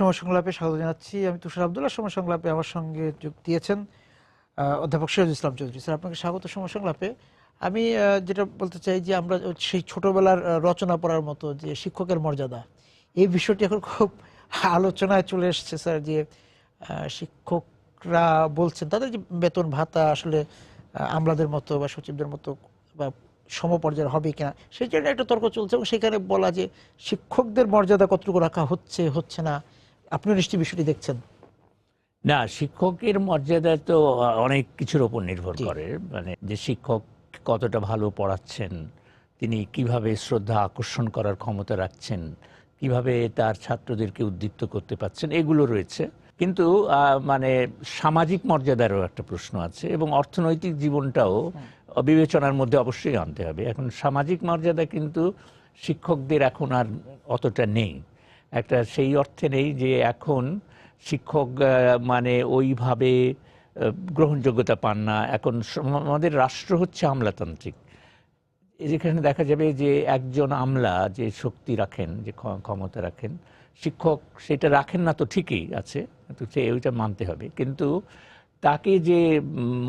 সময় সংলাপে স্বাগত জানাচ্ছি। আমি তুষার আব্দুল্লাহ। সময় সংলাপে আমার সঙ্গে যোগ দিয়েছেন অধ্যাপক সিরাজুল ইসলাম চৌধুরী। স্যার, আপনাকে স্বাগত সময় সংলাপে। আমি যেটা বলতে চাই যে আমরা সেই ছোটবেলার রচনা পড়ার মতো যে শিক্ষকের মর্যাদা, এই বিষয়টি এখন খুব আলোচনায় চলে এসছে স্যার। যে শিক্ষকরা বলছেন তাদের যে বেতন ভাতা আসলে আমলাদের মতো বা সচিবদের মতো বা সমপর্যায়ের হবে কিনা, সেই জন্য একটা তর্ক চলছে এবং সেখানে বলা যে শিক্ষকদের মর্যাদা কতটুকু রাখা হচ্ছে হচ্ছে না। আপনিও নিশ্চয়ই বিষয়টি দেখছেন। না, শিক্ষকের মর্যাদা তো অনেক কিছুর উপর নির্ভর জি। করে। মানে যে শিক্ষক কতটা ভালো পড়াচ্ছেন, তিনি কিভাবে শ্রদ্ধা আকর্ষণ করার ক্ষমতা রাখছেন, কিভাবে তার ছাত্রদেরকে উদ্দীপ্ত করতে পারছেন, এগুলো রয়েছে। কিন্তু মানে সামাজিক মর্যাদারও একটা প্রশ্ন আছে এবং অর্থনৈতিক জীবনটাও বিবেচনার মধ্যে অবশ্যই আনতে হবে। এখন সামাজিক মর্যাদা কিন্তু শিক্ষকদের এখন আর অতটা নেই। একটা সেই অর্থে নেই যে এখন শিক্ষক মানে ওইভাবে গ্রহণযোগ্যতা পান না। এখন আমাদের রাষ্ট্র হচ্ছে আমলাতান্ত্রিক। যেখানে দেখা যাবে যে একজন আমলা যে শক্তি রাখেন, যে ক্ষমতা রাখেন, শিক্ষক সেটা রাখেন না তো ঠিকই আছে, তো সে ওইটা মানতে হবে। কিন্তু তাকে যে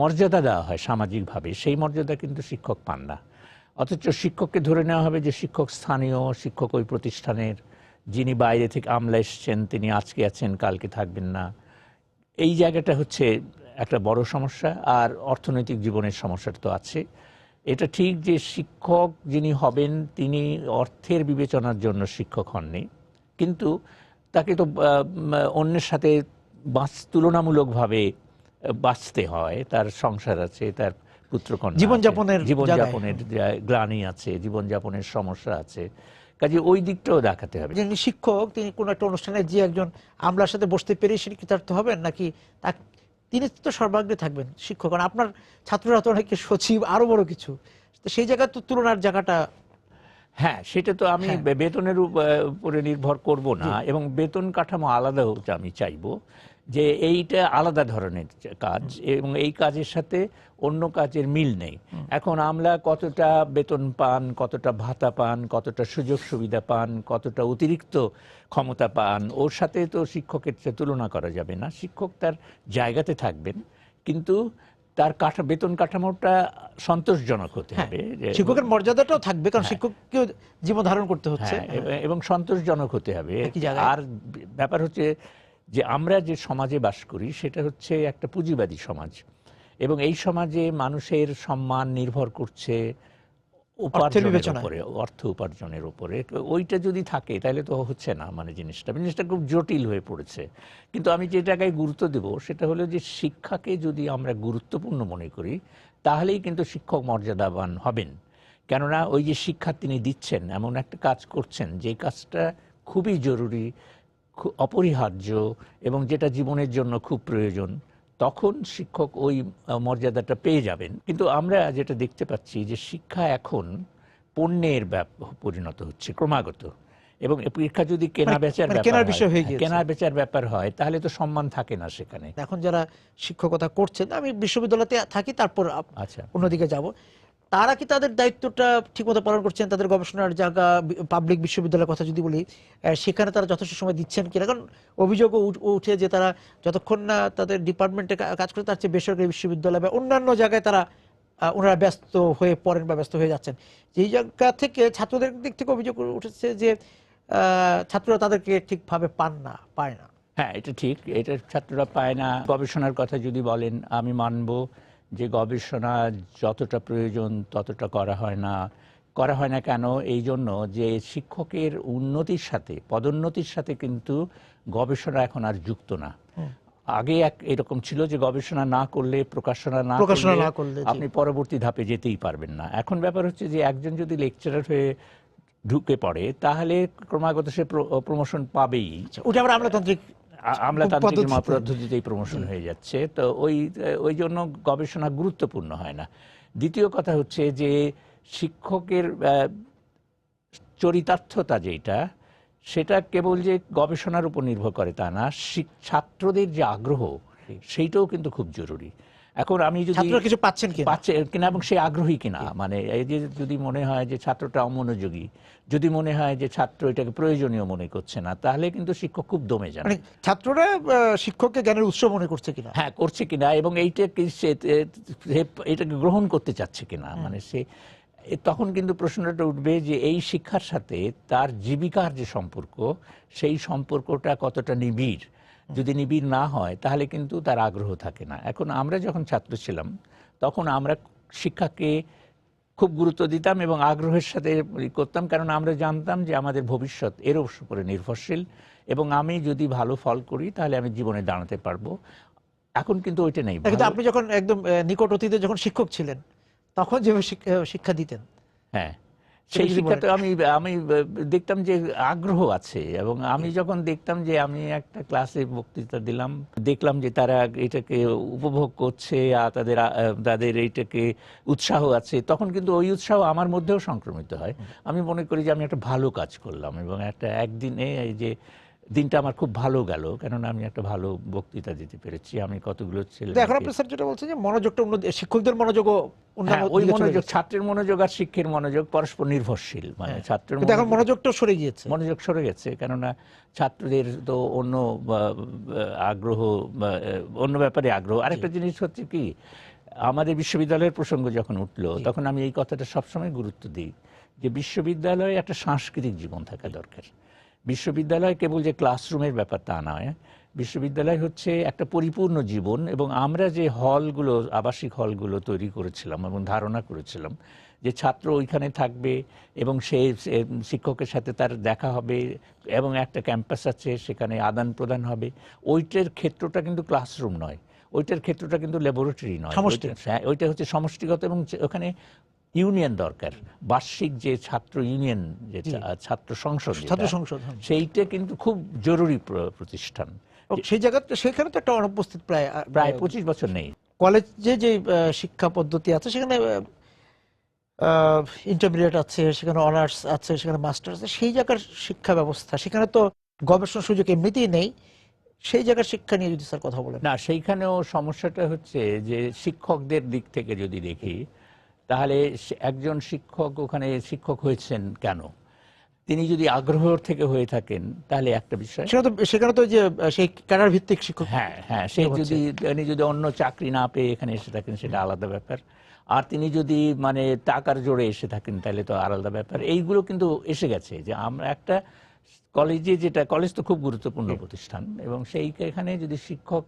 মর্যাদা দেওয়া হয় সামাজিকভাবে, সেই মর্যাদা কিন্তু শিক্ষক পান না। অথচ শিক্ষককে ধরে নেওয়া হবে যে শিক্ষক স্থানীয়, শিক্ষক ওই প্রতিষ্ঠানের, যিনি বাইরে থেকে আমলা এসছেন তিনি আজকে আছেন কালকে থাকবেন না। এই জায়গাটা হচ্ছে একটা বড় সমস্যা। আর অর্থনৈতিক জীবনের সমস্যাটা তো আছে। এটা ঠিক যে শিক্ষক যিনি হবেন তিনি অর্থের বিবেচনার জন্য শিক্ষক হননি, কিন্তু তাকে তো অন্যের সাথে তুলনামূলকভাবে বাঁচতে হয়। তার সংসার আছে, তার পুত্রকন্যা আছে, জীবনযাপনের গ্লানি আছে, জীবনযাপনের সমস্যা আছে। কাজে ওই দিকটাও দেখাতে হবে। যিনি শিক্ষক তিনি কোন একটা অনুষ্ঠানে যে একজন আমলার সাথে বসতে পেরে সেটি কৃতার্থ হবেন নাকি তিনি তো সর্বাগ্রে থাকবেন শিক্ষক? কারণ আপনার ছাত্ররা তো অনেকে সচিব, আরো বড় কিছু, তো সেই জায়গায় তো তুলনার জায়গাটা। হ্যাঁ, সেটা তো আমি বেতনের উপরে নির্ভর করব না, এবং বেতন কাঠামো আলাদা হতে আমি চাইবো যে এইটা আলাদা ধরনের কাজ এবং এই কাজের সাথে অন্য কাজের মিল নেই। এখন আমলা কতটা বেতন পান, কতটা ভাতা পান, কতটা সুযোগ সুবিধা পান, কতটা অতিরিক্ত ক্ষমতা পান, ওর সাথে তো শিক্ষকের তুলনা করা যাবে না। শিক্ষক তার জায়গাতে থাকবেন, কিন্তু তার বেতন কাঠামোটা সন্তোষজনক হতে হবে। শিক্ষকের মর্যাদাটাও থাকবে, কারণ শিক্ষককেও জীবন ধারণ করতে হচ্ছে, এবং সন্তোষজনক হতে হবে। আর ব্যাপার হচ্ছে যে আমরা যে সমাজে বাস করি সেটা হচ্ছে একটা পুঁজিবাদী সমাজ, এবং এই সমাজে মানুষের সম্মান নির্ভর করছে উপার্জনের উপরে, অর্থ উপার্জনের উপরে। ওইটা যদি থাকে তাহলে তো হচ্ছে না, মানে জিনিসটা খুব জটিল হয়ে পড়েছে। কিন্তু আমি যে জায়গায় গুরুত্ব দেব সেটা হলো যে শিক্ষাকে যদি আমরা গুরুত্বপূর্ণ মনে করি তাহলেই কিন্তু শিক্ষক মর্যাদাবান হবেন। কেননা ওই যে শিক্ষা তিনি দিচ্ছেন, এমন একটা কাজ করছেন যে কাজটা খুবই জরুরি, অপরিহার্য, এবং যেটা জীবনের জন্য খুব প্রয়োজন, তখন শিক্ষক ওই মর্যাদাটা পেয়ে যাবেন। কিন্তু আমরা যেটা দেখতে পাচ্ছি যে শিক্ষা এখন পণ্যের পরিণত হচ্ছে ক্রমাগত, এবং পরীক্ষা যদি কেনা বেচার ব্যাপার হয় তাহলে তো সম্মান থাকে না সেখানে। এখন যারা শিক্ষকতা করছেন, আমি বিশ্ববিদ্যালয়তে থাকি, তারপর অন্যদিকে যাব, তারা কি তাদের দায়িত্বটা ঠিকমতো পালন করছেন? তাদের গবেষণার জায়গা, পাবলিক বিশ্ববিদ্যালয়ের কথা যদি বলি, সেখানে তারা যথেষ্ট সময় দিচ্ছেন কিনা? কারণ অভিযোগও উঠে যে তারা যতক্ষণ না তাদের ডিপার্টমেন্টে কাজ করে, তার চেয়ে বেসরকারি বিশ্ববিদ্যালয় বা অন্যান্য জায়গায় তারা ওনারা ব্যস্ত হয়ে পড়েন বা ব্যস্ত হয়ে যাচ্ছেন। এই জায়গা থেকে ছাত্রদের দিক থেকে অভিযোগ উঠেছে যে ছাত্ররা তাদেরকে ঠিকভাবে পায় না। হ্যাঁ, এটা ঠিক, এটা ছাত্ররা পায় না। গবেষণার কথা যদি বলেন, আমি মানব যে গবেষণা যতটা প্রয়োজন ততটা করা হয় না কেন? এই জন্য যে শিক্ষকের উন্নতির সাথে, পদোন্নতির সাথে কিন্তু গবেষণা এখন আর যুক্ত না। আগে এরকম ছিল যে গবেষণা না করলে, প্রকাশনা না করলে আপনি পরবর্তী ধাপে যেতেই পারবেন না। এখন ব্যাপার হচ্ছে যে একজন যদি লেকচারার হয়ে ঢুকে পড়ে তাহলে ক্রমাগত সে প্রমোশন পাবেই। ওটা আবার আমলাতান্ত্রিক পদ্ধতিতেই প্রমোশন হয়ে যাচ্ছে। তো ওই জন্য গবেষণা গুরুত্বপূর্ণ হয় না। দ্বিতীয় কথা হচ্ছে যে শিক্ষকের চরিতার্থতা যেটা, সেটা কেবল যে গবেষণার উপর নির্ভর করে তা না, ছাত্রদের যে আগ্রহ সেইটাও কিন্তু খুব জরুরি। এখন আমি যদি ছাত্ররা কিছু পাচ্ছেন কিনা এবং সে আগ্রহী কিনা, মানে এই যে যদি মনে হয় যে ছাত্রটা অমনোযোগী, যদি মনে হয় যে ছাত্র এটাকে প্রয়োজনীয় মনে করছে না, তাহলে কিন্তু শিক্ষক খুব দমে যান। মানে ছাত্ররা শিক্ষককে জ্ঞানের উৎস মনে করছে কিনা, হ্যাঁ করছে কিনা, এবং এইটাকে সে এটাকে গ্রহণ করতে চাচ্ছে কিনা, মানে সে তখন কিন্তু প্রশ্নটা উঠবে যে এই শিক্ষার সাথে তার জীবিকার যে সম্পর্ক, সেই সম্পর্কটা কতটা নিবিড়। যদি নিবিড় না হয় তাহলে কিন্তু তার আগ্রহ থাকে না। এখন আমরা যখন ছাত্র ছিলাম তখন আমরা শিক্ষাকে খুব গুরুত্ব দিতাম এবং আগ্রহের সাথে করতাম, কারণ আমরা জানতাম যে আমাদের ভবিষ্যৎ এর উপরে নির্ভরশীল, এবং আমি যদি ভালো ফল করি তাহলে আমি জীবনে দাঁড়াতে পারবো। এখন কিন্তু ওইটা নেই। কিন্তু আপনি যখন একদম নিকট অতীতে যখন শিক্ষক ছিলেন তখন যেভাবে শিক্ষা দিতেন, হ্যাঁ সেই শিক্ষাতে আমি দেখতাম যে আগ্রহ আছে, এবং আমি যখন দেখতাম যে আমি একটা ক্লাসে বক্তৃতা দিলাম, দেখলাম যে তারা এটাকে উপভোগ করছে আর তাদের এইটাকে উৎসাহ আছে, তখন কিন্তু ওই উৎসাহ আমার মধ্যেও সংক্রমিত হয়। আমি মনে করি যে আমি একটা ভালো কাজ করলাম, এবং একদিনে এই যে দিনটা আমার খুব ভালো গেল, কেননা আমি একটা ভালো বক্তৃতা দিতে পেরেছি। আমি কতগুলো ছেলে, এখন আপনি স্যার যেটা বলছেন যে মনোযোগটা শিক্ষকদের মনোযোগও ওই মনোযোগ, ছাত্রের মনোযোগ আর শিক্ষকের মনোযোগ পরস্পর নির্ভরশীল, মানে ছাত্রের এখন মনোযোগটা সরে গিয়েছে, মনোযোগ সরে গেছে, কেননা ছাত্রদের তো অন্য আগ্রহ, অন্য ব্যাপারে আগ্রহ। আরেকটা জিনিস হচ্ছে কি, আমাদের বিশ্ববিদ্যালয়ের প্রসঙ্গ যখন উঠলো তখন আমি এই কথাটা সবসময় গুরুত্ব দিই যে বিশ্ববিদ্যালয়ে একটা সাংস্কৃতিক জীবন থাকা দরকার। বিশ্ববিদ্যালয় কেবল যে ক্লাসরুমের ব্যাপার তা নয়, বিশ্ববিদ্যালয় হচ্ছে একটা পরিপূর্ণ জীবন। এবং আমরা যে হলগুলো, আবাসিক হলগুলো তৈরি করেছিলাম এবং ধারণা করেছিলাম যে ছাত্র ওইখানে থাকবে এবং সে শিক্ষকের সাথে তার দেখা হবে এবং একটা ক্যাম্পাস আছে, সেখানে আদান প্রদান হবে, ওইটার ক্ষেত্রটা কিন্তু ক্লাসরুম নয়, ওইটার ক্ষেত্রটা কিন্তু ল্যাবরেটরি নয়, ওইটা হচ্ছে সমষ্টিগত। এবং ওখানে ইউনিয়ন দরকার, বার্ষিক যে ছাত্র ইউনিয়ন, যে ছাত্র সংসদ, সেইটা কিন্তু খুব জরুরি প্রতিষ্ঠান। সেই জায়গাতে সেখানে তো একটা অনুপস্থিত প্রায় 25 বছর নেই। কলেজে যে শিক্ষা পদ্ধতি আছে সেখানে ইন্টারমিডিয়েট আছে, সেখানে অনার্স আছে, সেখানে মাস্টার্স আছে, সেই জায়গার শিক্ষা ব্যবস্থা, সেখানে তো গবেষণা সুযোগ এমনিতেই নেই। সেই জায়গার শিক্ষা নিয়ে যদি স্যার কথা বলেন। না, সেইখানেও সমস্যাটা হচ্ছে যে শিক্ষকদের দিক থেকে যদি দেখি, তাহলে একজন শিক্ষক ওখানে শিক্ষক হয়েছেন কেন, তিনি যদি আগ্রহ থেকে হয়ে থাকেন তাহলে একটা বিষয়, সেখানে তো যে সেই ক্যাডার ভিত্তিক শিক্ষক, হ্যাঁ সে যদি অন্য চাকরি না পেয়ে এখানে এসে থাকেন সেটা আলাদা ব্যাপার। আর তিনি যদি মানে টাকার জোরে এসে থাকেন তাহলে তো আলাদা ব্যাপার। এইগুলো কিন্তু এসে গেছে যে আমরা একটা কলেজে, যেটা কলেজ তো খুব গুরুত্বপূর্ণ প্রতিষ্ঠান, এবং এখানে যদি শিক্ষক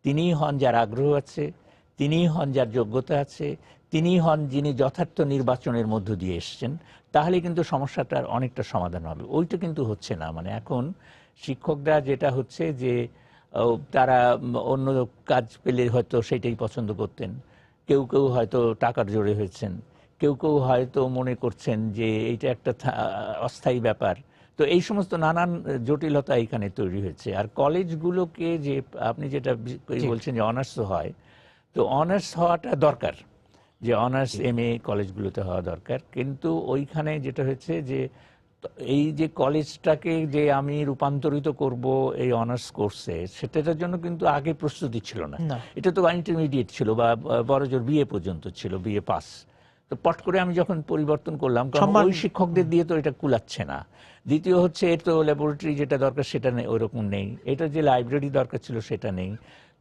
তিনিই হন যার আগ্রহ আছে, তিনিই হন যার যোগ্যতা আছে, তিনিই হন যিনি যথার্থ নির্বাচনের মধ্য দিয়ে এসছেন, তাহলে কিন্তু সমস্যাটার অনেকটা সমাধান হবে। ওইটা কিন্তু হচ্ছে না। মানে এখন শিক্ষকরা যেটা হচ্ছে যে তারা অন্য কাজ পেলে হয়তো সেটাই পছন্দ করতেন, কেউ কেউ হয়তো টাকার জোরে হয়েছেন, কেউ কেউ হয়তো মনে করছেন যে এইটা একটা অস্থায়ী ব্যাপার। তো এই সমস্ত নানান জটিলতা এখানে তৈরি হয়েছে। আর কলেজগুলোকে যে আপনি যেটা বলছেন যে অনার্স হয়, তো অনার্স হওয়াটা দরকার, যে অনার্স MA কলেজগুলোতে হওয়া দরকার, কিন্তু ওইখানে যেটা হয়েছে যে এই যে কলেজটাকে যে আমি রূপান্তরিত করব এই অনার্স কোর্সে, সেটার জন্য কিন্তু আগে প্রস্তুতি ছিল না। এটা তো ইন্টারমিডিয়েট ছিল বা বড়জোর BA পর্যন্ত ছিল, BA পাস। তো পট করে আমি যখন পরিবর্তন করলাম, কারণ ওই শিক্ষকদের দিয়ে তো এটা কুলাচ্ছে না। দ্বিতীয় হচ্ছে এর তো ল্যাবরেটরি যেটা দরকার সেটা নেই, ওইরকম নেই। এটা যে লাইব্রেরি দরকার ছিল সেটা নেই।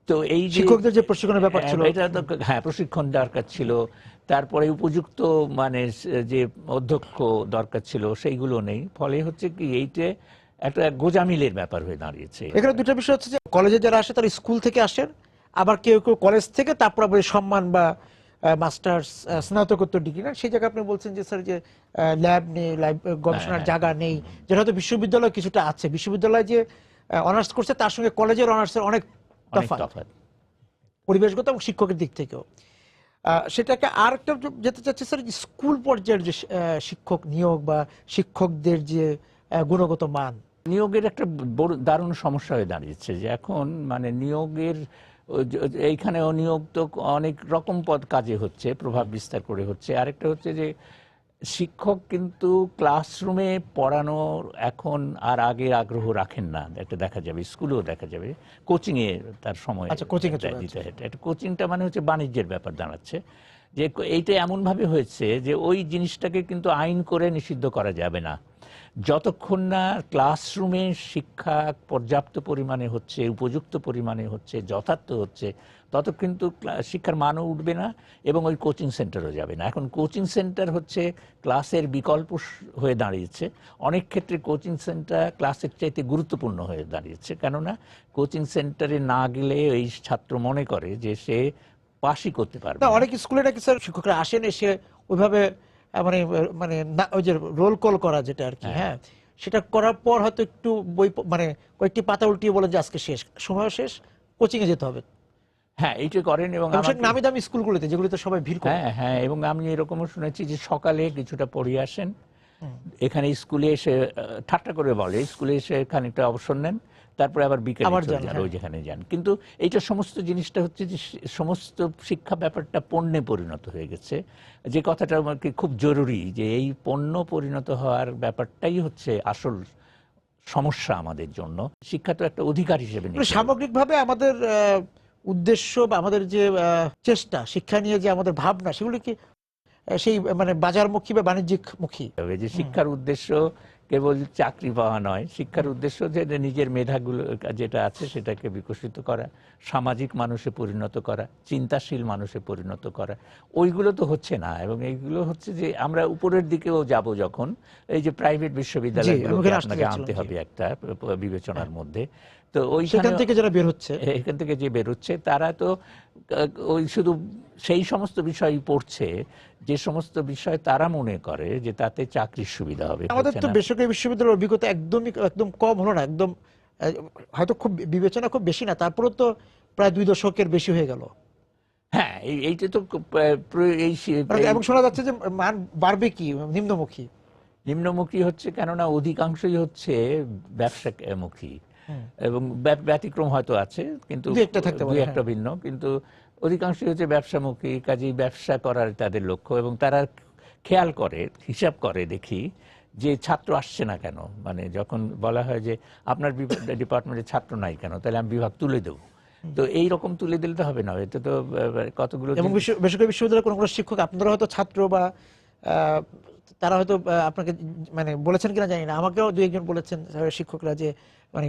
তো এই যে শিক্ষকদের যে প্রশিক্ষণের ব্যাপার ছিল, এটা তো প্রশিক্ষণ দরকার ছিল। তারপরে উপযুক্ত মানে যে অধ্যক্ষ দরকার ছিল সেইগুলো নেই। ফলে হচ্ছে কি এইটা একটা গোজামিলের ব্যাপার হয়ে দাঁড়িয়েছে। এখানে দুটো বিষয় হচ্ছে যে কলেজে যারা আসে তারা স্কুল থেকে আসেন, আবার কেউ কেউ কলেজ থেকে তারপর আবার সম্মান বা মাস্টার্স স্নাতকোত্তর ডিগ্রি না, সেই জায়গায় আপনি বলছেন যে স্যার যে ল্যাব নেই, গবেষণার জায়গা নেই, যেটা হয়তো বিশ্ববিদ্যালয় কিছুটা আছে। বিশ্ববিদ্যালয় যে অনার্স করছে তার সঙ্গে কলেজের অনার্সের অনেক তফাৎ, পরিবেশগত এবং শিক্ষকের দিক থেকেও। সেটাকে আরেকটা যেতে চাচ্ছি স্যার, স্কুল পর্যায়ের যে শিক্ষক নিয়োগ বা শিক্ষকদের যে গুণগত মান, নিয়োগের একটা বড় দারুণ সমস্যা হয়ে দাঁড়িয়েছে যে এখন মানে নিয়োগের এইখানেও নিয়োগ তো অনেক রকম পদ কাজে হচ্ছে, প্রভাব বিস্তার করে হচ্ছে। আরেকটা হচ্ছে যে শিক্ষক কিন্তু ক্লাসরুমে পড়ানোর এখন আর আগের আগ্রহ রাখেন না, এটা দেখা যাবে, স্কুলেও দেখা যাবে, কোচিংয়ে তার সময় কোচিং এ দিতে হয়। এটা কোচিংটা মানে হচ্ছে বাণিজ্যের ব্যাপার দাঁড়াচ্ছে, যে এইটা এমনভাবে হয়েছে যে ওই জিনিসটাকে কিন্তু আইন করে নিষিদ্ধ করা যাবে না। যতক্ষণ না ক্লাসরুমে শিক্ষা পর্যাপ্ত পরিমাণে হচ্ছে, উপযুক্ত পরিমাণে হচ্ছে, যথার্থ হচ্ছে, তত কিন্তু শিক্ষার মানও উঠবে না এবং ওই কোচিং সেন্টারও যাবে না। এখন কোচিং সেন্টার হচ্ছে ক্লাসের বিকল্প হয়ে দাঁড়িয়েছে। অনেক ক্ষেত্রে কোচিং সেন্টার ক্লাসের চাইতে গুরুত্বপূর্ণ হয়ে দাঁড়িয়েছে, কেননা কোচিং সেন্টারে না গেলে এই ছাত্র মনে করে যে সে পাশই করতে পারবে না। অনেক স্কুলে নাকি স্যার শিক্ষকরা আসেন, এসে ওইভাবে মানে মানে ওই যে রোল কল করা যেটা আর কি, হ্যাঁ, সেটা করার পর হয়তো একটু বই মানে কয়েকটি পাতা উল্টিয়ে বলেন যে আজকে শেষ, সময় শেষ, কোচিং এ যেতে হবে। হ্যাঁ, এইটা করেন। এবং নামি দামি স্কুলগুলোতে, যেগুলোতে সবাই ভিড় করে। হ্যাঁ হ্যাঁ, এবং আমি এরকমও শুনেছি যে সকালে কিছুটা পড়িয়ে আসেন, এখানে স্কুলে এসে ঠাট্টা করে বলে, স্কুলে এসে খানিকটা অবসর নেন, তারপরে আবার বিকেলে চলে যান, ওই যেখানে যান। কিন্তু এইটা সমস্ত জিনিসটা হচ্ছে যে সমস্ত শিক্ষা ব্যাপারটা পণ্যে পরিণত হয়ে গেছে, যে কথাটা আমাকে খুব জরুরি, যে এই পণ্য পরিণত হওয়ার ব্যাপারটাই হচ্ছে আসল সমস্যা আমাদের জন্য। শিক্ষা তো একটা অধিকার হিসেবে নিতে হবে। সামগ্রিকভাবে আমাদের উদ্দেশ্য বা আমাদের যে চেষ্টা, শিক্ষা নিয়ে যে আমাদের ভাবনা, সেগুলি কি সেই মানে বাজারমুখী বা বাণিজ্যিক মুখী? যে শিক্ষার উদ্দেশ্য কেবল চাকরি পাওয়া নয়, শিক্ষার উদ্দেশ্য যে নিজের মেধাগুলো যেটা আছে সেটাকে বিকশিত করা, সামাজিক মানুষে পরিণত করা, চিন্তাশীল মানুষে পরিণত করা। ওইগুলো তো হচ্ছে না, এবং এইগুলো হচ্ছে যে আমরা উপরের দিকেও যাব যখন, এই যে প্রাইভেট বিশ্ববিদ্যালয়গুলোকে আপনাকে আনতে হবে একটা বিবেচনার মধ্যে। তো সেখান থেকে যারা বের হচ্ছে, এখান থেকে যে বেরোচ্ছে তারা তো ওই শুধু সেই সমস্ত বিষয় পড়ছে যে সমস্ত বিষয় তারা মনে করে যে তাতে চাকরির সুবিধা হবে। আমাদের তো বেসরকারি বিশ্ববিদ্যালয়ের অভিজ্ঞতা একদম কম হলো না, একদম হয়তো খুব বিবেচনা খুব বেশি না, তারপরে তো প্রায় 2 দশকের বেশি হয়ে গেল। হ্যাঁ, এইটা তো এবং শোনা যাচ্ছে যে মান বাড়বে কি, নিম্নমুখী। নিম্নমুখী হচ্ছে, কেননা অধিকাংশই হচ্ছে ব্যবসামুখী, এবং ব্যতিক্রম হয়তো আছে, কিন্তু দুই একটা ভিন্ন, কিন্তু অধিকাংশই হচ্ছে ব্যবসামুখী। কাজেই ব্যবসা করার তাদের লক্ষ্য, এবং তারা খেয়াল করে, হিসাব করে, দেখি যে ছাত্র আসছে না কেন। মানে যখন বলা হয় যে আপনার ডিপার্টমেন্টে ছাত্র নাই কেন, তাহলে আমি বিভাগ তুলে দেবো। তো এই রকম তুলে দিলে তো হবে না, এটা তো কতগুলো। এবং বেসরকারি বিশ্ববিদ্যালয়ের কোনো শিক্ষক, আপনারা হয়তো ছাত্র বা তারা হয়তো আপনাকে মানে বলেছেন কিনা জানি না, আমাকেও 2-1 জন বলেছেন শিক্ষকরা যে মানে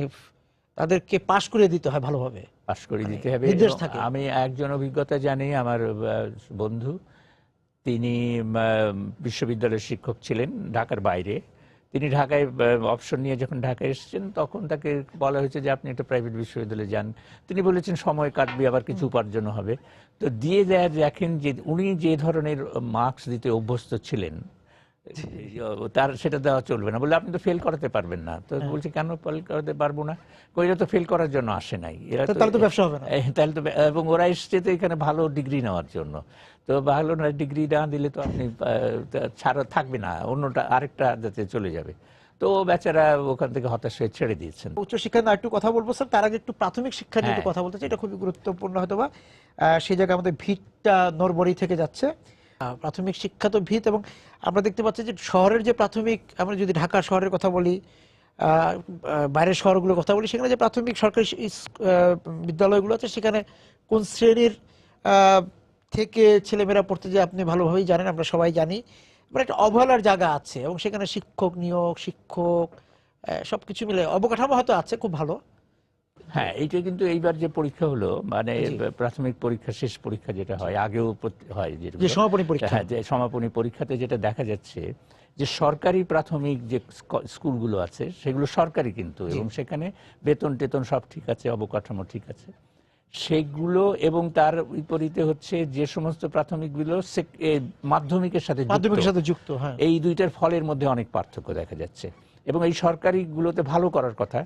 তাদেরকে পাশ করে দিতে হয়, ভালোভাবে পাশ করে দিতে হবে। আমি একজন অভিজ্ঞতা জানি, আমার বন্ধু, তিনি বিশ্ববিদ্যালয়ের শিক্ষক ছিলেন ঢাকার বাইরে। তিনি ঢাকায় অবসর নিয়ে যখন ঢাকায় এসেছেন, তখন তাকে বলা হয়েছে যে আপনি একটা প্রাইভেট বিশ্ববিদ্যালয়ে যান। তিনি বলেছেন সময় কাটবে, আবার কিছু উপার্জন হবে। তো দিয়ে দেয়, দেখেন যে উনি যে ধরনের মার্কস দিতে অভ্যস্ত ছিলেন, তার সেটা দেওয়া চলবে না, বলে আপনি তো ফেল করাতে পারবেন না। তো বলছে কেন ফেল করাতে পারবো না? এরা তো ফেল করার জন্য আসে নাই, এরা তো ব্যবসা হবে না, তাহলে তো। এবং ওরা এসছে তো এখানে ভালো ডিগ্রি নেওয়ার জন্য। তো ভালো ডিগ্রি না দিলে তো আপনি ছাড়া থাকবে না, অন্যটা আরেকটা যাতে চলে যাবে। তো বেচারা ওখান থেকে হতাশ হয়ে ছেড়ে দিয়েছেন। উচ্চশিক্ষা নিয়ে একটু কথা বলবো স্যার, তার আগে একটু প্রাথমিক শিক্ষা নিয়ে একটু কথা বলতে চাই, এটা খুবই গুরুত্বপূর্ণ হয়তো বা। সেই জায়গায় আমাদের ভিতটা নড়বড়ি থেকে যাচ্ছে। প্রাথমিক শিক্ষা তো ভিত, এবং আমরা দেখতে পাচ্ছি যে শহরের যে প্রাথমিক, আমরা যদি ঢাকা শহরের কথা বলি, বাইরের শহরগুলোর কথা বলি, সেখানে যে প্রাথমিক সরকারি বিদ্যালয়গুলো আছে, সেখানে কোন শ্রেণীর থেকে ছেলেমেয়েরা পড়তে যায় আপনি ভালোভাবেই জানেন, আমরা সবাই জানি। মানে একটা অবহেলার জায়গা আছে, এবং সেখানে শিক্ষক নিয়োগ, শিক্ষক সবকিছু মিলে অবকাঠামো হয়তো আছে খুব ভালো। হ্যাঁ, এইটা কিন্তু এইবার যে পরীক্ষা হলো, মানে প্রাথমিক পরীক্ষা, শেষ পরীক্ষা যেটা হয়, আগেও হয় যে সমাপনী পরীক্ষা, হ্যাঁ, যে সমাপনী পরীক্ষাতে যেটা দেখা যাচ্ছে যে সরকারি প্রাথমিক যে স্কুলগুলো আছে সেগুলো সরকারি কিন্তু, এবং সেখানে বেতন টেতন সব ঠিক আছে, অবকাঠামো ঠিক আছে সেগুলো। এবং তার বিপরীতে হচ্ছে যে সমস্ত প্রাথমিকগুলো মাধ্যমিকের সাথে যুক্ত, এই দুইটার ফলের মধ্যে অনেক পার্থক্য দেখা যাচ্ছে। এবং এই সরকারিগুলোতে ভালো করার কথা,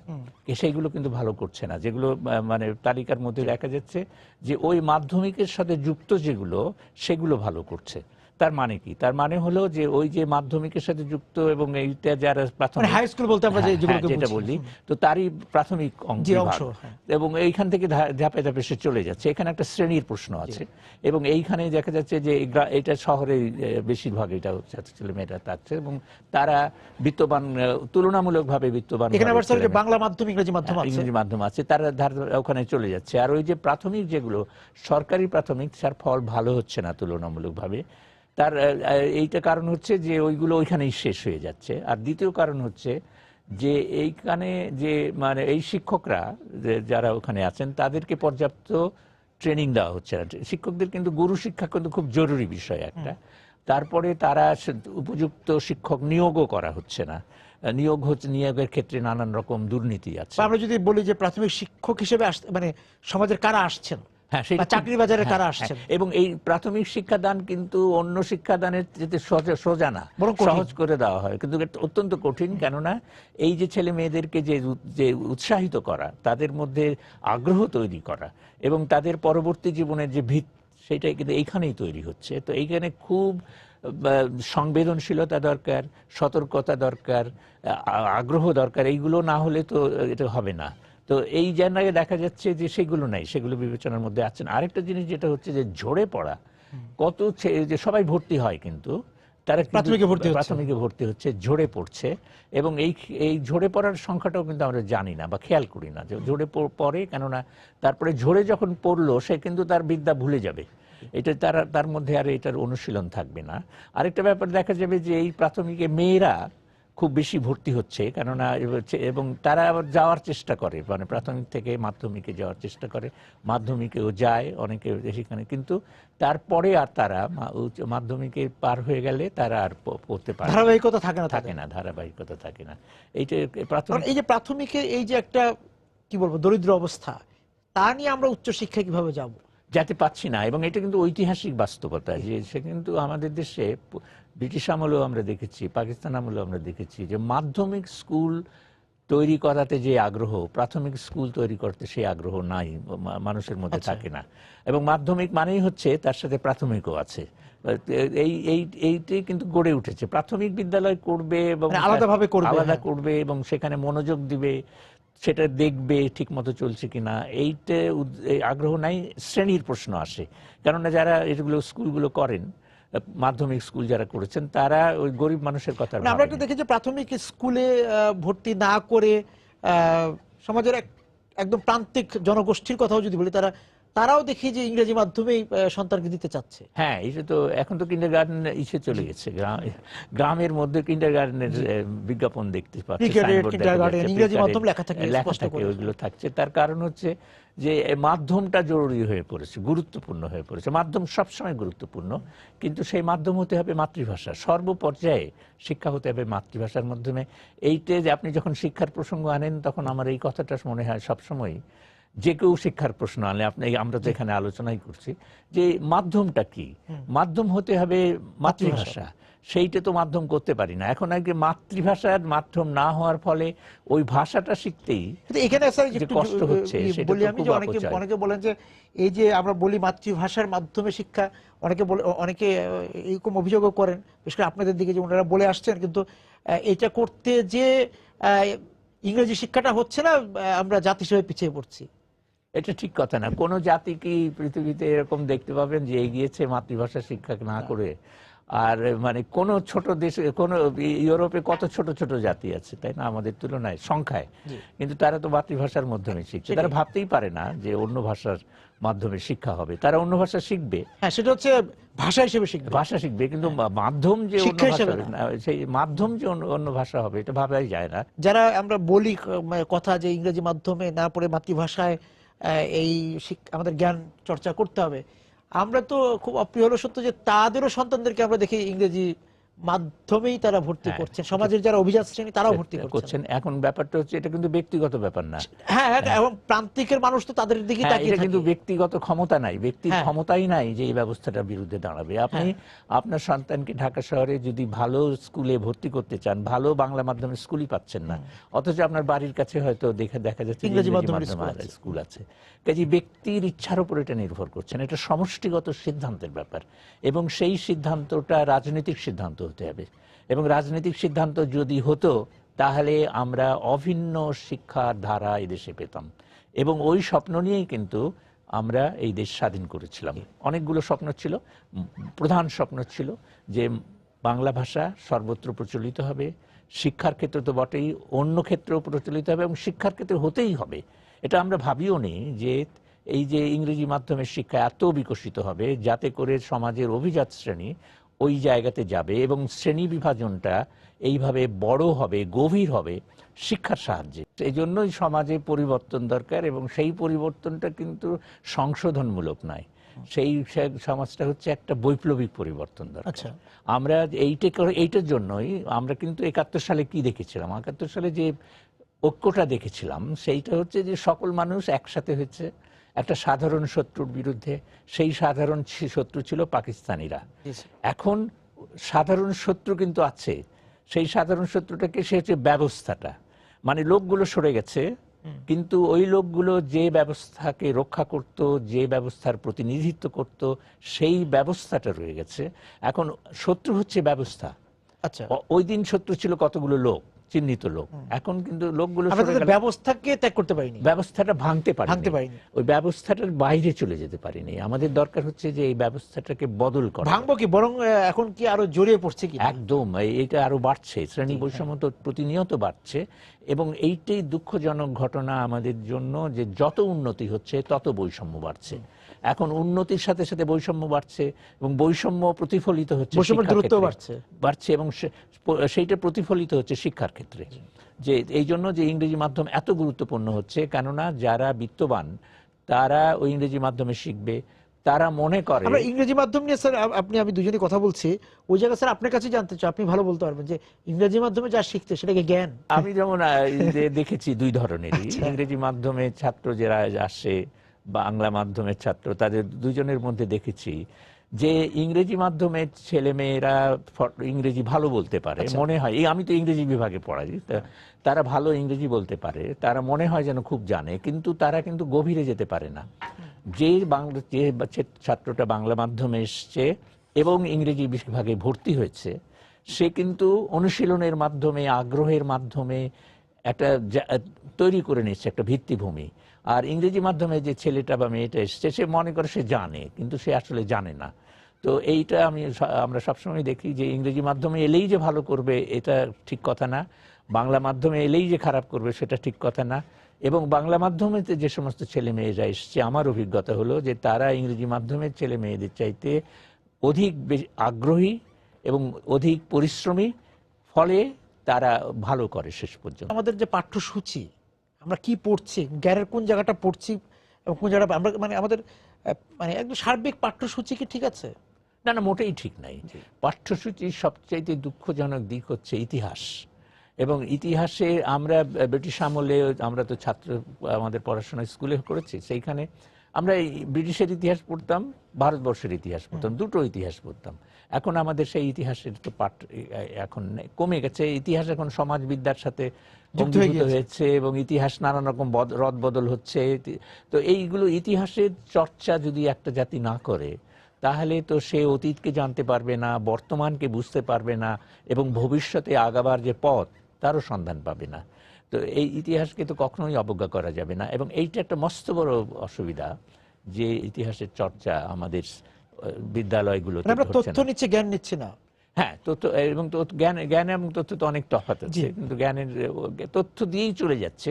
সেইগুলো কিন্তু ভালো করছে না। যেগুলো মানে তালিকার মধ্যে দেখা যাচ্ছে যে ওই মাধ্যমিকের সাথে যুক্ত যেগুলো, সেগুলো ভালো করছে। তার মানে কি? তার মানে হলো যে ওই যে মাধ্যমিকের সাথে যুক্ত এবং এইটা যারা প্রাথমিক হাই স্কুল বলতে আমরা যেগুলোকে যেটা বলি, তো তারই প্রাথমিক অংশ এবং এইখান থেকে ধাপে ধাপে সে চলে যাচ্ছে। এখানে একটা শ্রেণীর প্রশ্ন আছে এবং এইখানে দেখা যাচ্ছে যে এটা শহরে বেশিরভাগ এটা ছেলে মেয়েরা থাকছে এবং তারা বিত্তবান, তুলনামূলকভাবে বিত্তবান, বাংলা মাধ্যম ইংরেজি মাধ্যম আছে, তারা ওখানে চলে যাচ্ছে। আর ওই যে প্রাথমিক যেগুলো সরকারি প্রাথমিক, তার ফল ভালো হচ্ছে না তুলনামূলকভাবে। তার এইটা কারণ হচ্ছে যে ওইগুলো ওইখানেই শেষ হয়ে যাচ্ছে। আর দ্বিতীয় কারণ হচ্ছে যে এইখানে যে মানে এই শিক্ষকরা যারা ওখানে আছেন তাদেরকে পর্যাপ্ত ট্রেনিং দেওয়া হচ্ছে না। শিক্ষকদের কিন্তু গুরু শিক্ষা কিন্তু খুব জরুরি বিষয় একটা। তারপরে তারা উপযুক্ত শিক্ষক নিয়োগও করা হচ্ছে না। নিয়োগের ক্ষেত্রে নানান রকম দুর্নীতি আছে। আমরা যদি বলি যে প্রাথমিক শিক্ষক হিসেবে মানে সমাজের কারা আসছেন, হ্যাঁ, সেই চাকরি বাজারে কারা আসছেন, এবং এই প্রাথমিক শিক্ষাদান কিন্তু অন্য শিক্ষাদানের যেতে সোজা না, সহজ করে দেওয়া হয়, কিন্তু অত্যন্ত কঠিন। কেননা এই যে ছেলে মেয়েদেরকে যে উৎসাহিত করা, তাদের মধ্যে আগ্রহ তৈরি করা এবং তাদের পরবর্তী জীবনের যে ভিত, সেটাই কিন্তু এইখানেই তৈরি হচ্ছে। তো এইখানে খুব সংবেদনশীলতা দরকার, সতর্কতা দরকার, আগ্রহ দরকার। এইগুলো না হলে তো এটা হবে না। তো এই জায়গায় দেখা যাচ্ছে যে সেগুলো নাই, সেগুলো বিবেচনার মধ্যে আছেন। আরেকটা জিনিস যেটা হচ্ছে যে ঝরে পড়া, কত যে সবাই ভর্তি হয় কিন্তু তারা প্রাথমিকে ভর্তি হচ্ছে, ঝরে পড়ছে এবং এই ঝরে পড়ার সংখ্যাটাও কিন্তু আমরা জানি না বা খেয়াল করি না যে ঝরে পড়ে। কেননা তারপরে ঝরে যখন পড়লো সে কিন্তু তার বিদ্যা ভুলে যাবে, এটা তার মধ্যে আর এটার অনুশীলন থাকবে না। আরেকটা ব্যাপার দেখা যাবে যে এই প্রাথমিকে মেয়েরা খুব বেশি ভর্তি হচ্ছে, কেননা এবং তারা আবার যাওয়ার চেষ্টা করে, মানে প্রাথমিক থেকে মাধ্যমিকে যাওয়ার চেষ্টা করে, মাধ্যমিকেও যায় অনেকে সেখানে, কিন্তু তারপরে আর তারা মাধ্যমিকে পার হয়ে গেলে তারা আর পড়তে পারে, ধারাবাহিকতা থাকে না। এইটা প্রাথমিক, এই যে প্রাথমিকে এই যে একটা কি বলবো দরিদ্র অবস্থা, তা নিয়ে আমরা উচ্চশিক্ষায় কিভাবে যাব, যেতে পাচ্ছি না। এবং এটা কিন্তু ঐতিহাসিক বাস্তবতা যে সে কিন্তু আমাদের দেশে ব্রিটিশ আমলেও আমরা দেখেছি, পাকিস্তান আমলেও আমরা দেখেছি যে মাধ্যমিক স্কুল তৈরি করাতে যে আগ্রহ, প্রাথমিক স্কুল তৈরি করতে সেই আগ্রহ নাই, মানুষের মধ্যে থাকে না। এবং মাধ্যমিক মানেই হচ্ছে তার সাথে প্রাথমিকও আছে। এইটাই কিন্তু গড়ে উঠেছে, প্রাথমিক বিদ্যালয় করবে এবং আলাদা করবে এবং সেখানে মনোযোগ দিবে, সেটা দেখবে ঠিক মতো চলছে কিনা, এইটা আগ্রহ নাই। শ্রেণীর প্রশ্ন আসে, কেননা যারা এগুলো স্কুলগুলো করেন, মাধ্যমিক স্কুল যারা করেছেন, তারা ওই গরিব মানুষের কথা আমরা একটা দেখি যে প্রাথমিক স্কুলে ভর্তি না করে সমাজের একদম প্রান্তিক জনগোষ্ঠীর কথাও যদি বলি, তারাও দেখি যে ইংরেজি মাধ্যমেই সন্তানকে দিতে চাচ্ছে। হ্যাঁ, এটা তো এখন তো কিন্ডারগার্টেন চলে গেছে, গ্রামের মধ্যে কিন্ডারগার্টেনের বিজ্ঞাপন দেখতে পাচ্ছি, ইংরেজি মাধ্যম লেখা থাকে, ওইগুলো থাকছে। তার কারণ হচ্ছে যে মাধ্যমটা জরুরি হয়ে পড়েছে, গুরুত্বপূর্ণ হয়ে পড়েছে। মাধ্যম সবসময় গুরুত্বপূর্ণ, কিন্তু সেই মাধ্যম হতে হবে মাতৃভাষা, সর্বপর্যায়ে শিক্ষা হতে হবে মাতৃভাষার মাধ্যমে। এইতে যে আপনি যখন শিক্ষার প্রসঙ্গ আনেন, তখন আমার এই কথাটা মনে হয় সবসময়, যে কেউ শিক্ষার প্রশ্ন আনলে, আমরা তো এখানে আলোচনাই করছি যে মাধ্যমটা কি, মাধ্যম হতে হবে মাতৃভাষা, সেইটা তো মাধ্যম করতে পারি না এখন। আগে মাতৃভাষার মাধ্যম না হওয়ার ফলে ওই ভাষাটা শিখতেই এখানে কষ্ট হচ্ছে। অনেকে বলেন যে এই যে আমরা বলি মাতৃভাষার মাধ্যমে শিক্ষা, অনেকে এরকম অভিযোগও করেন, বিশেষ করে আপনাদের দিকে যে ওনারা বলে আসছেন, কিন্তু এটা করতে যে ইংরেজি শিক্ষাটা হচ্ছে না, আমরা জাতি হিসেবে পিছিয়ে পড়ছি। এটা ঠিক কথা না। কোনো জাতি কি পৃথিবীতে এরকম দেখতে পাবেন যে এগিয়েছে মাতৃভাষা শিক্ষা না করে? আর মানে কোন ছোট দেশে, কোন ইউরোপে কত ছোট ছোট জাতি আছে, তাই না, আমাদের তুলনায় সংখ্যায়, কিন্তু তারা তো মাতৃভাষার মাধ্যমে শিখছে। তারা ভাবতেই পারে না যে অন্য ভাষার মাধ্যমে শিক্ষা হবে। তারা অন্য ভাষা শিখবে, হ্যাঁ, সেটা হচ্ছে ভাষা হিসেবে শিখবে, কিন্তু মাধ্যম যে অন্য ভাষা, সেই মাধ্যম যে অন্য ভাষা হবে, এটা ভাবাই যায় না। যারা আমরা বলি কথা যে ইংরেজি মাধ্যমে না পড়ে মাতৃভাষায় এই আমাদের জ্ঞান চর্চা করতে হবে, আমরা তো খুব অপ্রিয় হলো সত্য যে তাদেরও সন্তানদেরকে আমরা দেখি ইংরেজি মাধ্যমেই তারা ভর্তি হ্যাঁ, করছেন, সমাজের যারা অভিজাত শ্রেণী তারাও ভর্তি করছেন। করছেন। এখন ব্যাপারটা হচ্ছে এটা কিন্তু ব্যক্তিগত ব্যাপার না। হ্যাঁ হ্যাঁ, এবং প্রান্তিকের মানুষ তো তাদের দিকেই হ্যাঁ, তাকিয়ে এটা কিন্তু থাকে। ব্যক্তিগত ক্ষমতা নাই, ব্যক্তির হ্যাঁ। ক্ষমতাই নাই যে এই ব্যবস্থাটার বিরুদ্ধে দাঁড়াবে। আপনি আপনার সন্তানকে ঢাকা শহরে যদি ভালো স্কুলে ভর্তি করতে চান, ভালো বাংলা মাধ্যমের স্কুলই পাচ্ছেন না, অথচ আপনার বাড়ির কাছে হয়তো দেখা যাচ্ছে ইংরেজি ইংরেজি মাধ্যমের মাধ্যমের স্কুল আছে। কাজে ব্যক্তির ইচ্ছার উপর এটা নির্ভর করছে না, এটা সমষ্টিগত সিদ্ধান্তের ব্যাপার, এবং সেই সিদ্ধান্তটা রাজনৈতিক সিদ্ধান্ত হতে হবে। এবং রাজনৈতিক সিদ্ধান্ত যদি হতো তাহলে আমরা অভিন্ন শিক্ষার ধারা এদেশে পেতাম, এবং ওই স্বপ্ন নিয়েই কিন্তু আমরা এই দেশ স্বাধীন করেছিলাম। অনেকগুলো স্বপ্ন ছিল, প্রধান স্বপ্ন ছিল যে বাংলা ভাষা সর্বত্র প্রচলিত হবে, শিক্ষার ক্ষেত্রে তো বটেই, অন্য ক্ষেত্রেও প্রচলিত হবে, এবং শিক্ষার ক্ষেত্রে হতেই হবে। এটা আমরা ভাবিও নি যে এই যে ইংরেজি মাধ্যমের শিক্ষা এত বিকশিত হবে যাতে করে সমাজের অভিজাত শ্রেণী ওই জায়গাতে যাবে, এবং শ্রেণী বিভাজনটা এইভাবে বড় হবে, গভীর হবে শিক্ষার সাহায্যে। এই জন্যই সমাজে পরিবর্তন দরকার, এবং সেই পরিবর্তনটা কিন্তু সংশোধনমূলক নয়, সেই সমাজটা হচ্ছে একটা বৈপ্লবিক পরিবর্তন দরকার। আচ্ছা, আমরা এইটার জন্যই আমরা কিন্তু ৭১ সালে কি দেখেছিলাম, ৭১ সালে যে ঐক্যটা দেখেছিলাম সেইটা হচ্ছে যে সকল মানুষ একসাথে হয়েছে একটা সাধারণ শত্রুর বিরুদ্ধে। সেই সাধারণ শত্রু ছিল পাকিস্তানিরা। এখন সাধারণ শত্রু কিন্তু আছে, সেই সাধারণ শত্রুটাকে সে হচ্ছে ব্যবস্থাটা, মানে লোকগুলো সরে গেছে, কিন্তু ওই লোকগুলো যে ব্যবস্থাকে রক্ষা করত, যে ব্যবস্থার প্রতিনিধিত্ব করত, সেই ব্যবস্থাটা রয়ে গেছে। এখন শত্রু হচ্ছে ব্যবস্থা। আচ্ছা, ওই দিন শত্রু ছিল কতগুলো লোক, চিহ্নিত লোক, এখন কিন্তু লোকগুলো ব্যবস্থাকে ত্যাগ করতে পারিনি, ব্যবস্থাটা ভাঙতে পারিনি, ওই ব্যবস্থাটার বাইরে চলে যেতে পারিনি। আমাদের দরকার হচ্ছে যে এই ব্যবস্থাটাকে বদল করা। ভাঙবো কি, বরং এখন কি আরো জড়িয়ে পড়ছে কি? একদম, এটা আরো বাড়ছে, শ্রেণী বৈষম্য তো প্রতিনিয়ত বাড়ছে, এবং এইটাই দুঃখজনক ঘটনা আমাদের জন্য যে যত উন্নতি হচ্ছে তত বৈষম্য বাড়ছে। এখন উন্নতির সাথে সাথে বৈষম্য বাড়ছে, এবং বৈষম্য প্রতিফলিত হচ্ছে, দূরত্ব বাড়ছে, এবং সেইটা প্রতিফলিত হচ্ছে শিক্ষার ক্ষেত্রে। যে এই জন্য যে ইংরেজি মাধ্যম এত গুরুত্বপূর্ণ হচ্ছে, কেননা যারা বিত্তবান তারা ওই ইংরেজি মাধ্যমে শিখবে, তারা মনে করে। আমরা ইংরেজি মাধ্যম নিয়ে স্যার আমি দুজনে কথা বলছি, ওই জায়গায় স্যার আপনার কাছে জানতে চাই, আপনি ভালো বলতে পারবেন যে ইংরেজি মাধ্যমে যা শিখতে সেটাকে জ্ঞান। আমি যেমন দেখেছি দুই ধরনেরই। ইংরেজি মাধ্যমে ছাত্র যারা আসে, বাংলা মাধ্যমের ছাত্র, তাদের দুজনের মধ্যে দেখেছি যে ইংরেজি মাধ্যমের ছেলে মেয়েরা ইংরেজি ভালো বলতে পারে, মনে হয়, আমি তো ইংরেজি বিভাগে পড়াই, তারা ভালো ইংরেজি বলতে পারে, তারা মনে হয় যেন খুব জানে, কিন্তু তারা কিন্তু গভীরে যেতে পারে না। যে ছাত্রটা বাংলা মাধ্যমে এসছে এবং ইংরেজি বিভাগে ভর্তি হয়েছে, সে কিন্তু অনুশীলনের মাধ্যমে, আগ্রহের মাধ্যমে একটা তৈরি করে নিচ্ছে একটা ভিত্তিভূমি। আর ইংরেজি মাধ্যমে যে ছেলেটা বা মেয়েটা এসছে, সে মনে করে সে জানে, কিন্তু সে আসলে জানে না। তো এইটা আমরা সবসময় দেখি যে ইংরেজি মাধ্যমে এলেই যে ভালো করবে এটা ঠিক কথা না, বাংলা মাধ্যমে এলেই যে খারাপ করবে সেটা ঠিক কথা না। এবং বাংলা মাধ্যমে যে সমস্ত ছেলে মেয়েরা এসছে, আমার অভিজ্ঞতা হলো যে তারা ইংরেজি মাধ্যমের ছেলে মেয়েদের চাইতে অধিক আগ্রহী এবং অধিক পরিশ্রমী, ফলে তারা ভালো করে শেষ পর্যন্ত। আমাদের যে পাঠ্যসূচি, আমরা কি পড়ছি, জ্ঞানের কোন জায়গাটা পড়ছি এবং কোন জায়গাটা আমরা আমাদের একদম সার্বিক পাঠ্যসূচি কি ঠিক আছে? না, মোটেই ঠিক নাই। পাঠ্যসূচির সবচাইতে দুঃখজনক দিক হচ্ছে ইতিহাস। এবং ইতিহাসে আমরা ব্রিটিশ আমলে, আমরা তো ছাত্র, আমাদের পড়াশোনা স্কুলে করেছি, সেইখানে আমরা ব্রিটিশের ইতিহাস পড়তাম, ভারতবর্ষের ইতিহাস পড়তাম, দুটো ইতিহাস পড়তাম। এখন আমাদের সেই ইতিহাসের তো পাঠ এখন কমে গেছে। ইতিহাস এখন সমাজবিদ্যার সাথে যুক্ত হয়েছে, এবং ইতিহাস নানান রকম রদবদল হচ্ছে। তো এইগুলো, ইতিহাসের চর্চা যদি একটা জাতি না করে, তাহলে তো সে অতীতকে জানতে পারবে না, বর্তমানকে বুঝতে পারবে না, এবং ভবিষ্যতে আগাবার যে পথ তারও সন্ধান পাবে না। তো এই ইতিহাসকে তো কখনোই অবজ্ঞা করা যাবে না, এবং এইটা একটা মস্ত বড় অসুবিধা যে ইতিহাসের চর্চা আমাদের বিদ্যালয়গুলোতে আমরা তথ্য নিচ্ছে, জ্ঞান নিচ্ছে না। হ্যাঁ, তথ্য এবং জ্ঞান এবং তথ্য তো অনেক তফাৎ আছে, কিন্তু জ্ঞানের তথ্য দিয়েই চলে যাচ্ছে।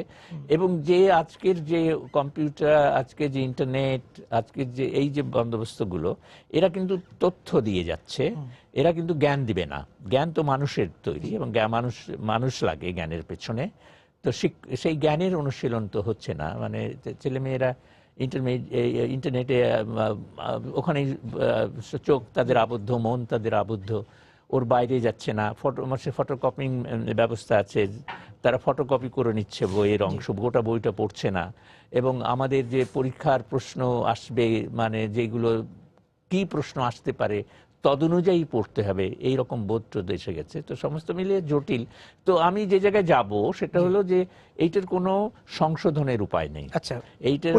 এবং যে আজকের যে কম্পিউটার, আজকে যে ইন্টারনেট, আজকের যে এই যে বন্দোবস্তগুলো, এরা কিন্তু তথ্য দিয়ে যাচ্ছে, এরা কিন্তু জ্ঞান দিবে না। জ্ঞান তো মানুষের তৈরি, এবং মানুষ লাগে জ্ঞানের পেছনে। তো সেই জ্ঞানের অনুশীলন তো হচ্ছে না, মানে ছেলেমেয়েরা ইন্টারনেটে ওখানেই চোখ তাদের আবদ্ধ, মন তাদের আবদ্ধ, ওর বাইরে যাচ্ছে না, ফটোকপিং ব্যবস্থা আছে, তারা ফটোকপি করে নিচ্ছে বইয়ের অংশ, গোটা বইটা পড়ছে না। এবং আমাদের যে পরীক্ষার প্রশ্ন আসবে, মানে যেগুলো কি প্রশ্ন আসতে পারে তদনুযায়ী পড়তে হবে, এই রকম বোধ এসে গেছে। তো সমস্ত মিলিয়ে জটিল। তো আমি যে জায়গায় যাব সেটা হলো যে এইটার কোনো সংশোধনের উপায় নেই। আচ্ছা, এইটার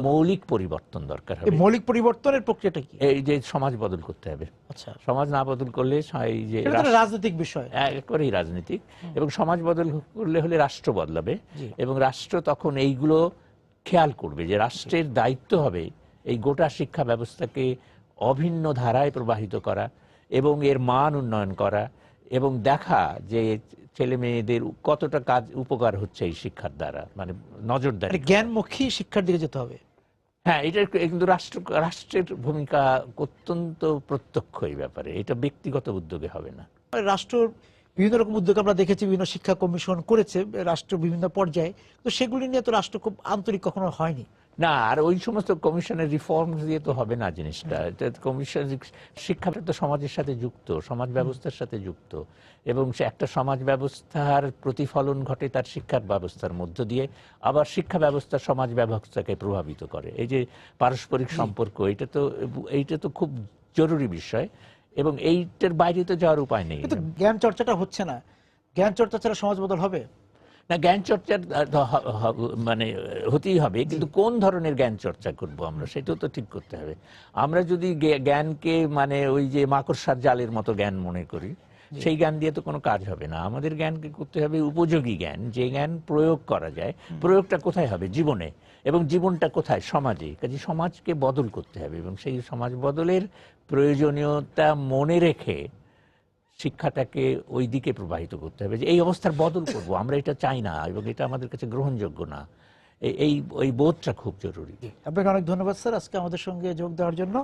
মৌলিক পরিবর্তন দরকার হবে। মৌলিক পরিবর্তনের প্রক্রিয়াটা কি? এই যে সমাজ বদল করতে হবে। আচ্ছা, সমাজ না বদল করলে এই যে রাজনৈতিক বিষয়, একেবারেই রাজনীতিক। এবং সমাজ বদল করলে হলে রাষ্ট্র বদলাবে, এবং রাষ্ট্র তখন এইগুলো খেয়াল করবে যে রাষ্ট্রের দায়িত্ব হবে এই গোটা শিক্ষা ব্যবস্থাকে অভিন্ন ধারায় প্রবাহিত করা এবং এর মান উন্নয়ন করা, এবং দেখা যে ছেলে মেয়েদের কতটা কাজ উপকার হচ্ছে এই শিক্ষার দ্বারা, মানে নজরদারি, জ্ঞানমুখী শিক্ষার দিকে যেতে হবে। হ্যাঁ, এটা কিন্তু রাষ্ট্রের ভূমিকা অত্যন্ত প্রত্যক্ষ এই ব্যাপারে, এটা ব্যক্তিগত উদ্যোগে হবে না। রাষ্ট্র বিভিন্ন রকম উদ্যোগ আমরা দেখেছি, বিভিন্ন শিক্ষা কমিশন করেছে রাষ্ট্র বিভিন্ন পর্যায়ে, তো সেগুলি নিয়ে তো রাষ্ট্র খুব আন্তরিক কখনো হয়নি না। আর ওই সমস্ত কমিশনের রিফর্ম দিয়ে তো হবে না জিনিসটা। কমিশন, শিক্ষাটা তো সমাজের সাথে যুক্ত, সমাজ ব্যবস্থার সাথে যুক্ত, এবং সে একটা সমাজ ব্যবস্থার প্রতিফলন ঘটে তার শিক্ষার ব্যবস্থার মধ্য দিয়ে, আবার শিক্ষা ব্যবস্থা সমাজ ব্যবস্থাকে প্রভাবিত করে। এই যে পারস্পরিক সম্পর্ক, এইটা তো খুব জরুরি বিষয়, এবং এইটার বাইরে তো যাওয়ার উপায় নেই। কিন্তু জ্ঞান চর্চাটা হচ্ছে না। জ্ঞান চর্চা ছাড়া সমাজ বদল হবে না? জ্ঞান চর্চার মানে হতেই হবে, কিন্তু কোন ধরনের জ্ঞান চর্চা করব আমরা সেটাও তো ঠিক করতে হবে। আমরা যদি জ্ঞানকে মানে ওই যে মাকড়সার জালের মতো জ্ঞান মনে করি, সেই জ্ঞান দিয়ে তো কোনো কাজ হবে না। আমাদের জ্ঞানকে করতে হবে উপযোগী জ্ঞান, যে জ্ঞান প্রয়োগ করা যায়। প্রয়োগটা কোথায় হবে? জীবনে। এবং জীবনটা কোথায়? সমাজে। কাজে সমাজকে বদল করতে হবে, এবং সেই সমাজ বদলের প্রয়োজনীয়তা মনে রেখে শিক্ষাটাকে ওই দিকে প্রবাহিত করতে হবে, যে এই অবস্থার বদল করব আমরা, এটা চাই না এবং এটা আমাদের কাছে গ্রহণযোগ্য না। এই বোধটা খুব জরুরি। আপনাকে অনেক ধন্যবাদ স্যার আজকে আমাদের সঙ্গে যোগ দেওয়ার জন্য।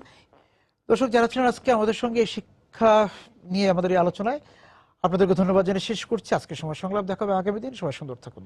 দর্শক যারা ছিলেন আজকে আমাদের সঙ্গে শিক্ষা নিয়ে আমাদের এই আলোচনায়, আপনাদেরকে ধন্যবাদ জানিয়ে শেষ করছি আজকে সময় সংলাপ। দেখা হবে আগামী দিন। সবাই সুন্দর থাকুন।